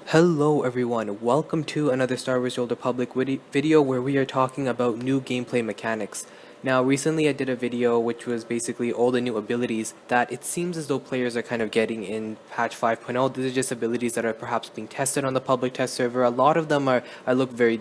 Hello everyone, welcome to another Star Wars: The Old Republic video where we are talking about new gameplay mechanics. Now recently I did a video which was basically all the new abilities that it seems as though players are kind of getting in patch 5.0. These are just abilities that are perhaps being tested on the public test server. A lot of them are look very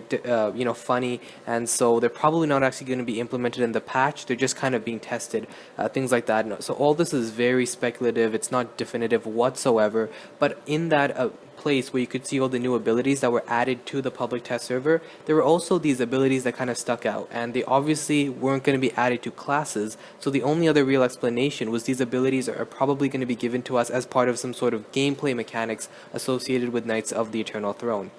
funny, and so they're probably not actually going to be implemented in the patch. They're just kind of being tested, things like that. So all this is very speculative, it's not definitive whatsoever, but in that place where you could see all the new abilities that were added to the public test server, there were also these abilities that kind of stuck out, and they obviously weren't going to be added to classes, so the only other real explanation was these abilities are probably going to be given to us as part of some sort of gameplay mechanics associated with Knights of the Eternal Throne.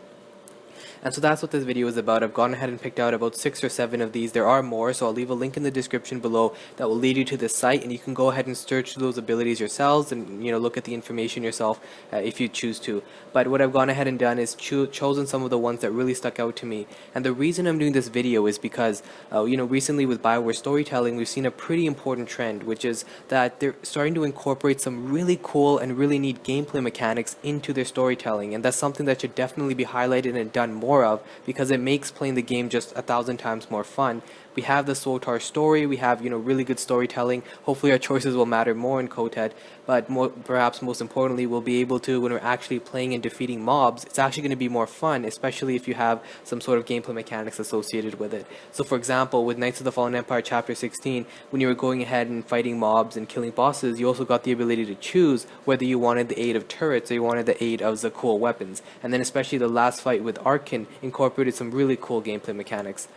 And so that's what this video is about. I've gone ahead and picked out about 6 or 7 of these. There are more, so I'll leave a link in the description below that will lead you to this site, and you can go ahead and search those abilities yourselves and look at the information yourself if you choose to. But what I've gone ahead and done is chosen some of the ones that really stuck out to me. And the reason I'm doing this video is because recently with BioWare storytelling, we've seen a pretty important trend, which is that they're starting to incorporate some really cool and really neat gameplay mechanics into their storytelling, and that's something that should definitely be highlighted and done more of, because it makes playing the game just 1,000 times more fun. We have the SWTOR story, we have really good storytelling. Hopefully our choices will matter more in KOTET, but perhaps most importantly, we'll be able to, when we're actually playing and defeating mobs, it's actually going to be more fun, especially if you have some sort of gameplay mechanics associated with it. So for example, with Knights of the Fallen Empire Chapter 16, when you were going ahead and fighting mobs and killing bosses, you also got the ability to choose whether you wanted the aid of turrets or you wanted the aid of the cool weapons. And then especially the last fight with Arkin incorporated some really cool gameplay mechanics.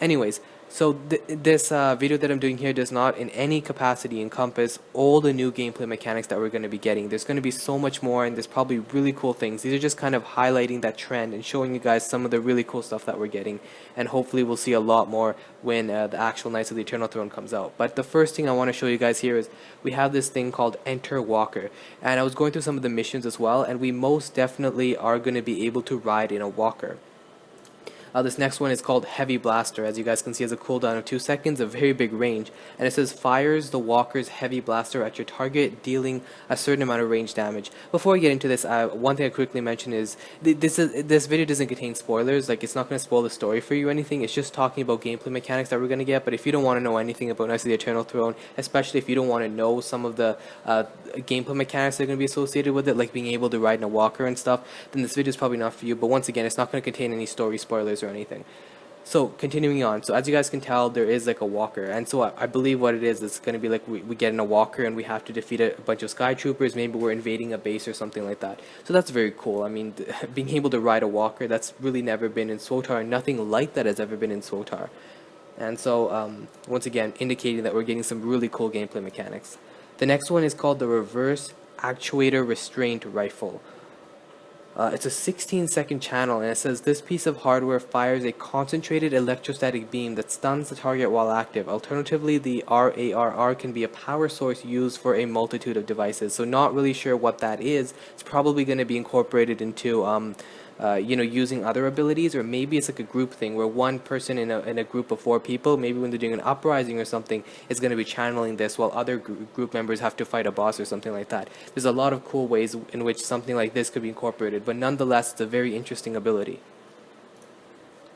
Anyways, so this video that I'm doing here does not in any capacity encompass all the new gameplay mechanics that we're going to be getting. There's going to be so much more, and there's probably really cool things. These are just kind of highlighting that trend and showing you guys some of the really cool stuff that we're getting, and hopefully we'll see a lot more when the actual Knights of the Eternal Throne comes out. But the first thing I want to show you guys here is we have this thing called Enter Walker, and I was going through some of the missions as well, and we most definitely are going to be able to ride in a walker. This next one is called Heavy Blaster. As you guys can see, has a cooldown of 2 seconds, a very big range, and it says fires the walker's heavy blaster at your target, dealing a certain amount of range damage. Before I get into this, one thing I quickly mention is this video doesn't contain spoilers. Like, it's not going to spoil the story for you or anything. It's just talking about gameplay mechanics that we're going to get. But if you don't want to know anything about Knights of the Eternal Throne, especially if you don't want to know some of the gameplay mechanics that are going to be associated with it, like being able to ride in a walker and stuff, then this video is probably not for you. But once again, it's not going to contain any story spoilers or anything. So continuing on, so as you guys can tell, there is like a walker, and so I believe what it is, it's going to be like we get in a walker and we have to defeat a bunch of sky troopers. Maybe we're invading a base or something like that. So that's very cool. I mean, being able to ride a walker, that's really never been in SWTOR. Nothing like that has ever been in SWTOR. And so once again, indicating that we're getting some really cool gameplay mechanics. The next one is called the Reverse Actuator Restraint Rifle. It's a 16-second channel, and it says this piece of hardware fires a concentrated electrostatic beam that stuns the target while active. Alternatively, the RARR can be a power source used for a multitude of devices. So not really sure what that is. It's probably going to be incorporated into using other abilities, or maybe it's like a group thing where one person in a group of 4 people, maybe when they're doing an uprising or something, is going to be channeling this while other group members have to fight a boss or something like that. There's a lot of cool ways in which something like this could be incorporated, but nonetheless, it's a very interesting ability.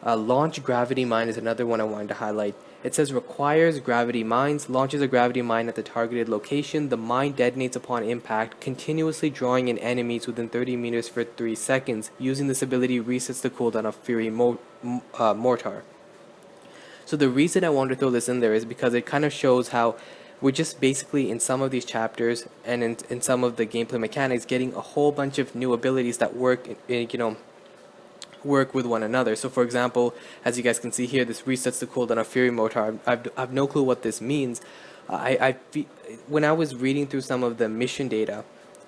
Launch Gravity Mine is another one I wanted to highlight. It says requires gravity mines, launches a gravity mine at the targeted location. The mine detonates upon impact, continuously drawing in enemies within 30 meters for 3 seconds. Using this ability resets the cooldown of Fury Mortar. So the reason I wanted to throw this in there is because it kind of shows how we're just basically in some of these chapters and in some of the gameplay mechanics getting a whole bunch of new abilities that work work with one another. So for example, as you guys can see here, this resets the cooldown of Fury Mortar. I've no clue what this means. When I was reading through some of the mission data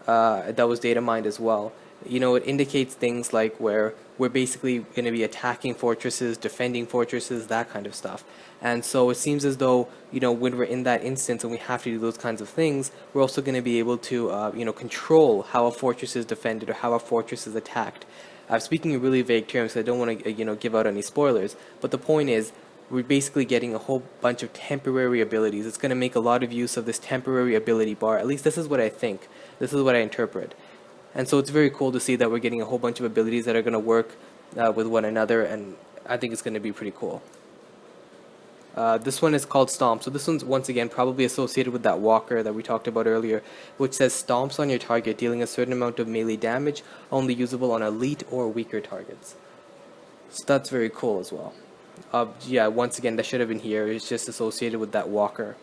that was data mined as well, it indicates things like where we're basically going to be attacking fortresses, defending fortresses, that kind of stuff. And so it seems as though, when we're in that instance and we have to do those kinds of things, we're also going to be able to, control how a fortress is defended or how a fortress is attacked. I'm speaking in really vague terms, so I don't want to, give out any spoilers. But the point is, we're basically getting a whole bunch of temporary abilities. It's going to make a lot of use of this temporary ability bar. At least this is what I think. This is what I interpret. And so it's very cool to see that we're getting a whole bunch of abilities that are going to work with one another, and I think it's going to be pretty cool. This one is called Stomp. So this one's once again probably associated with that walker that we talked about earlier, which says stomps on your target, dealing a certain amount of melee damage, only usable on elite or weaker targets. So that's very cool as well. Yeah, once again, that should have been here. It's just associated with that walker.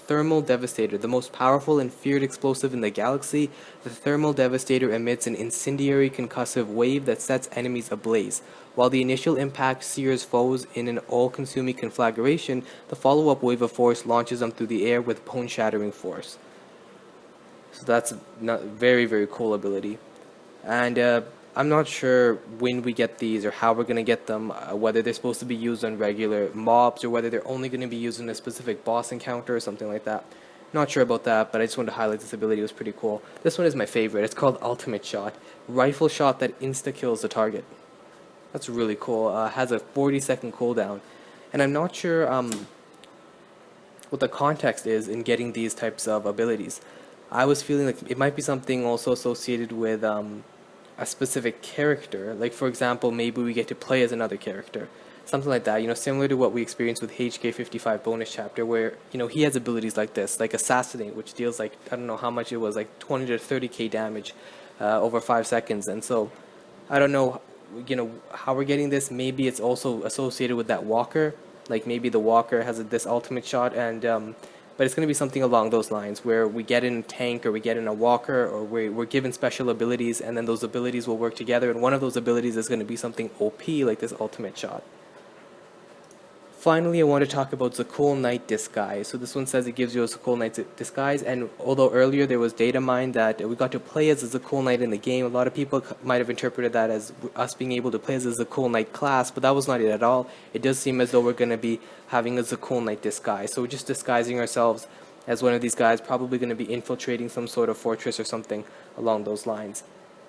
Thermal Devastator, the most powerful and feared explosive in the galaxy. The Thermal Devastator emits an incendiary concussive wave that sets enemies ablaze. While the initial impact sears foes in an all-consuming conflagration, the follow-up wave of force launches them through the air with bone-shattering force. So that's a very, very cool ability. And I'm not sure when we get these or how we're going to get them, whether they're supposed to be used on regular mobs or whether they're only going to be used in a specific boss encounter or something like that. Not sure about that, but I just wanted to highlight this ability. It was pretty cool. This one is my favorite. It's called Ultimate Shot. Rifle shot that insta-kills the target. That's really cool. Has a 40-second cooldown. And I'm not sure what the context is in getting these types of abilities. I was feeling like it might be something also associated with a specific character. Like, for example, maybe we get to play as another character. Something like that, you know, similar to what we experienced with HK55 bonus chapter, where, you know, he has abilities like this, like Assassinate, which deals like, I don't know how much it was, like 20 to 30k damage over 5 seconds. And so, I don't know, you know, how we're getting this. Maybe it's also associated with that walker. Like, maybe the walker has this ultimate shot, and but it's going to be something along those lines, where we get in a tank or we get in a walker, or we're given special abilities, and then those abilities will work together, and one of those abilities is going to be something OP like this ultimate shot. Finally, I want to talk about Zakul Knight Disguise. So this one says it gives you a Zakul Knight Disguise, and although earlier there was data mined that we got to play as a Zakul Knight in the game, a lot of people might have interpreted that as us being able to play as a Zakul Knight class, but that was not it at all. It does seem as though we're going to be having a Zakul Knight Disguise. So we're just disguising ourselves as one of these guys, probably going to be infiltrating some sort of fortress or something along those lines.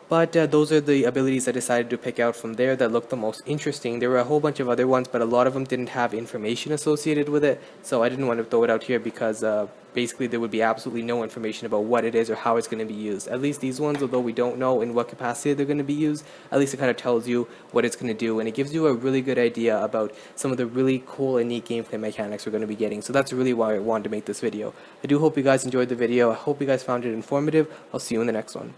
But those are the abilities I decided to pick out from there that looked the most interesting. There were a whole bunch of other ones, but a lot of them didn't have information associated with it, so I didn't want to throw it out here because basically there would be absolutely no information about what it is or how it's going to be used. At least these ones, although we don't know in what capacity they're going to be used, at least it kind of tells you what it's going to do, and it gives you a really good idea about some of the really cool and neat gameplay mechanics we're going to be getting. So that's really why I wanted to make this video. I do hope you guys enjoyed the video. I hope you guys found it informative. I'll see you in the next one.